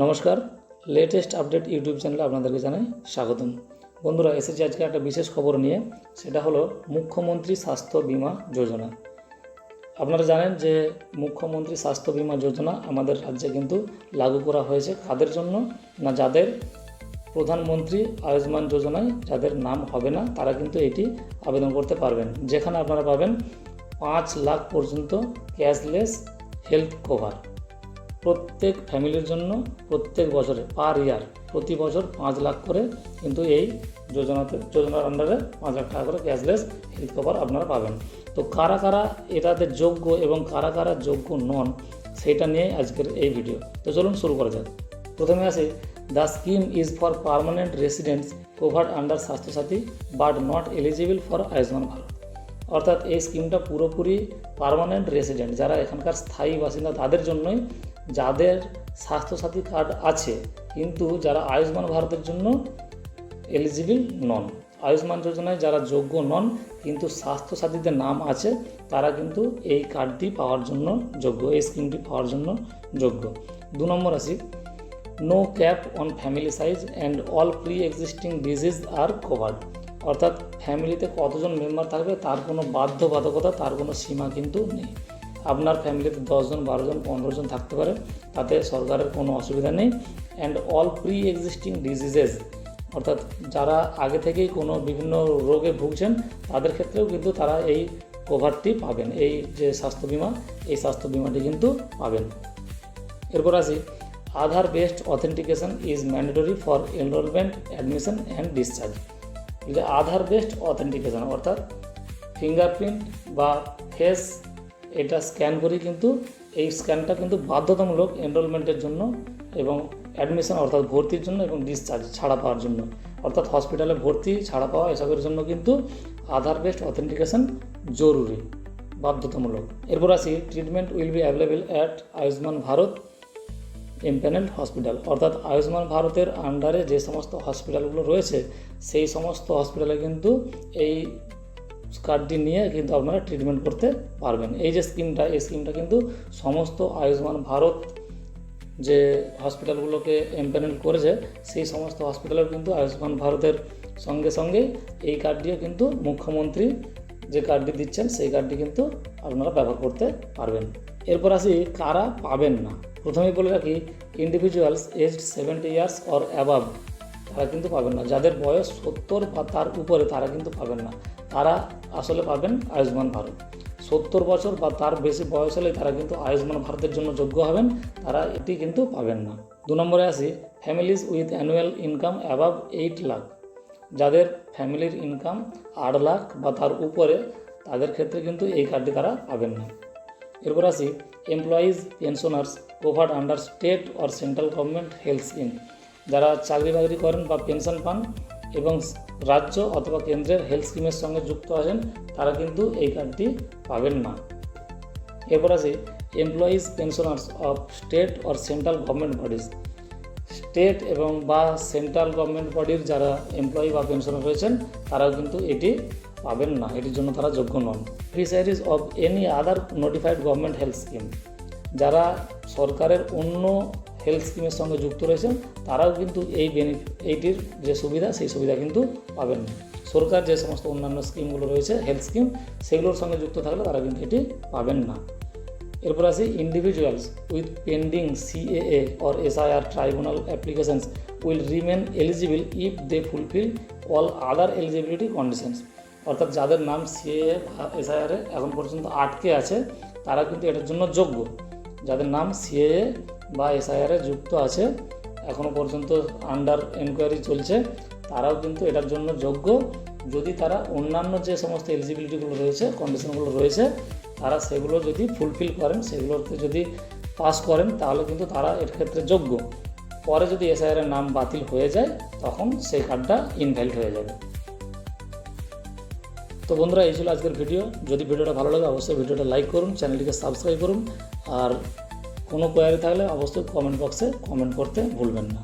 নমস্কার, latest update YouTube চ্যানেলে আপনাদেরকে জানাই স্বাগতম। বন্ধুরা, এসেছি আজকে একটা বিশেষ খবর নিয়ে। সেটা হলো মুখ্যমন্ত্রী স্বাস্থ্য বীমা যোজনা। আপনারা জানেন যে মুখ্যমন্ত্রী স্বাস্থ্য বীমা যোজনা আমাদের রাজ্যে কিন্তু লাগু করা হয়েছে। কাদের জন্য? না, যাদের প্রধানমন্ত্রী আয়ুষ্মান যোজনায় যাদের নাম হবে না তারা কিন্তু এটি আবেদন করতে পারবেন, যেখানে আপনারা পাবেন 5 লাখ পর্যন্ত ক্যাশলেস হেলথ কভার প্রত্যেক ফ্যামিলির জন্য। প্রত্যেক বছরে পার ইয়ার প্রতি বছর 5 লাখ করে কিন্তু এই যোজনার আন্ডারে 5 লাখ টাকা করে ক্যাশলেস হেলথ কভার আপনারা পাবেন। তো কারা কারা এটাতে যোগ্য এবং কারা কারা যোগ্য নন, সেটা নিয়ে আজকের এই ভিডিও। তো চলুন শুরু করা যাক। প্রথমে আসে, the scheme is for permanent residents covered under Swasthya Sathi but not eligible for Ayushman Bharat. অর্থাৎ এই স্কিমটা পুরোপুরি পার্মানেন্ট রেসিডেন্ট, যারা এখানকার স্থায়ী বাসিন্দা তাদের জন্যই, যাদের স্বাস্থ্যসাথী কার্ড আছে কিন্তু যারা আয়ুষ্মান ভারতের জন্য এলিজিবল নন। আয়ুষ্মান যোজনায় যারা যোগ্য নন কিন্তু স্বাস্থ্যসাথীতে নাম আছে, তারা কিন্তু এই কার্ডটি পাওয়ার জন্য যোগ্য, এই স্কিমটি পাওয়ার জন্য যোগ্য। 2 নম্বর আসি, no cap on family size and all pre existing disease are covered. অর্থাৎ ফ্যামিলিতে কতজন মেম্বার থাকবে তার কোনো বাধ্যবাধকতা, তার কোনো সীমা কিন্তু নেই। আপনার ফ্যামিলিতে 10 জন, 12 জন, 15 জন থাকতে পারে, তাতে সরকারের কোনো অসুবিধা নেই। And all pre existing diseases, অর্থাৎ যারা আগে থেকেই কোনো বিভিন্ন রোগে ভুগছেন তাদের ক্ষেত্রেও কিন্তু তারা এই কভারটি পাবেন। এই যে স্বাস্থ্য বিমা, এই স্বাস্থ্য বিমাটি কিন্তু পাবেন। এরপর আসি, Aadhaar based authentication is mandatory for enrolment, admission and discharge. এই যে আধার বেসড অথেন্টিকেশন, অর্থাৎ ফিঙ্গারপ্রিন্ট বা ফেস এটা স্ক্যান করি, কিন্তু এই স্ক্যানটা কিন্তু বাধ্যতামূলক এনরোলমেন্টের জন্য এবং অ্যাডমিশন অর্থাৎ ভর্তির জন্য এবং ডিসচার্জ ছাড়া পাওয়ার জন্য, অর্থাৎ হসপিটালে ভর্তি, ছাড়া পাওয়া এসবের জন্য কিন্তু আধার বেসড অথেন্টিকেশন জরুরি, বাধ্যতামূলক। এরপর আসি, treatment will be available at Ayushman Bharat empanelled hospital. অর্থাৎ আয়ুষ্মান ভারতের আন্ডারে যে সমস্ত হসপিটালগুলো রয়েছে সেই সমস্ত হসপিটালে কিন্তু এই কার্ডটি নিয়ে কিন্তু আপনারা ট্রিটমেন্ট করতে পারবেন। এই যে স্কিমটা, এই স্কিমটা কিন্তু সমস্ত আয়ুষ্মান ভারত যে হসপিটালগুলোকে এমপ্যানেল করেছে সেই সমস্ত হসপিটালেও কিন্তু আয়ুষ্মান ভারতের সঙ্গে সঙ্গে এই কার্ডটিও কিন্তু মুখ্যমন্ত্রী যে কার্ডটি দিচ্ছেন সেই কার্ডটি কিন্তু আপনারা ব্যবহার করতে পারবেন। এরপর আসি কারা পাবেন না। প্রথমেই বলে রাখি, individuals aged 70 years or above তারা কিন্তু পাবেন না। যাদের বয়স 70 বা তার উপরে তারা কিন্তু পাবেন না। তারা আসলে পাবেন আয়ুষ্মান ভারত। 70 বছর বা তার বেশি বয়স হলে তারা কিন্তু আয়ুষ্মান ভারতের জন্য যোগ্য হবেন, তারা এটি কিন্তু পাবেন না। 2 নম্বরে আসি, families with annual income above 8 lakh. যাদের ফ্যামিলির ইনকাম 8 লাখ বা তার উপরে, তাদের ক্ষেত্রে কিন্তু এই কার্ডটি তারা পাবেন না। এরপর আসি, employees pensioners covered under state or central government health scheme. যারা চাকরি বাকরি করেন বা পেনশন পান এবং রাজ্য অথবা কেন্দ্রের হেলথ স্কিমের সঙ্গে যুক্ত আছেন, তারা কিন্তু এই কার্ডটি পাবেন না। এরপর আসি, employees pensioners of state or central government bodies. State এবং বা সেন্ট্রাল গভর্নমেন্ট বডির যারা এমপ্লয়ি বা পেনশনার রয়েছেন তারাও কিন্তু এটি পাবেন না, এটির জন্য তারা যোগ্য নন। Beneficiaries of any other notified government health scheme. যারা সরকারের অন্য হেলথ স্কিমের সঙ্গে যুক্ত রয়েছেন তারাও কিন্তু এইটির যে সুবিধা সেই সুবিধা কিন্তু পাবেন না। সরকার যে সমস্ত অন্যান্য স্কিমগুলো রয়েছে হেলথ স্কিম, সেগুলোর সঙ্গে যুক্ত থাকলে তারা কিন্তু এটি পাবেন না। এরপর আসি, individuals with pending CAA or SIR tribunal applications will remain eligible if they fulfil all other eligibility conditions. অর্থাৎ যাদের নাম CAA বা SIR এখন পর্যন্ত আটকে আছে তারা কিন্তু এটার জন্য যোগ্য। যাদের নাম CAA বা SIR যুক্ত আছে, এখনও পর্যন্ত আন্ডার এনকোয়ারি চলছে, তারাও কিন্তু এটার জন্য যোগ্য, যদি তারা অন্যান্য যে সমস্ত এলিজিবিলিটিগুলো রয়েছে, কন্ডিশনগুলো রয়েছে, তারা সেগুলো যদি ফুলফিল করেন, সেগুলোতে যদি পাস করেন, তাহলে কিন্তু তারা এর ক্ষেত্রে যোগ্য। পরে যদি SIR নাম বাতিল হয়ে যায় তখন সেই কার্ডটা ইনভ্যালিড হয়ে যাবে। তো বন্ধুরা, এই ছিল আজকের ভিডিও। যদি ভিডিওটা ভালো লাগে অবশ্যই ভিডিওটা লাইক করুন, চ্যানেলটিকে সাবস্ক্রাইব করুন, আর কোনো কোয়ারি থাকলে অবশ্যই কমেন্ট বক্সে কমেন্ট করতে ভুলবেন না।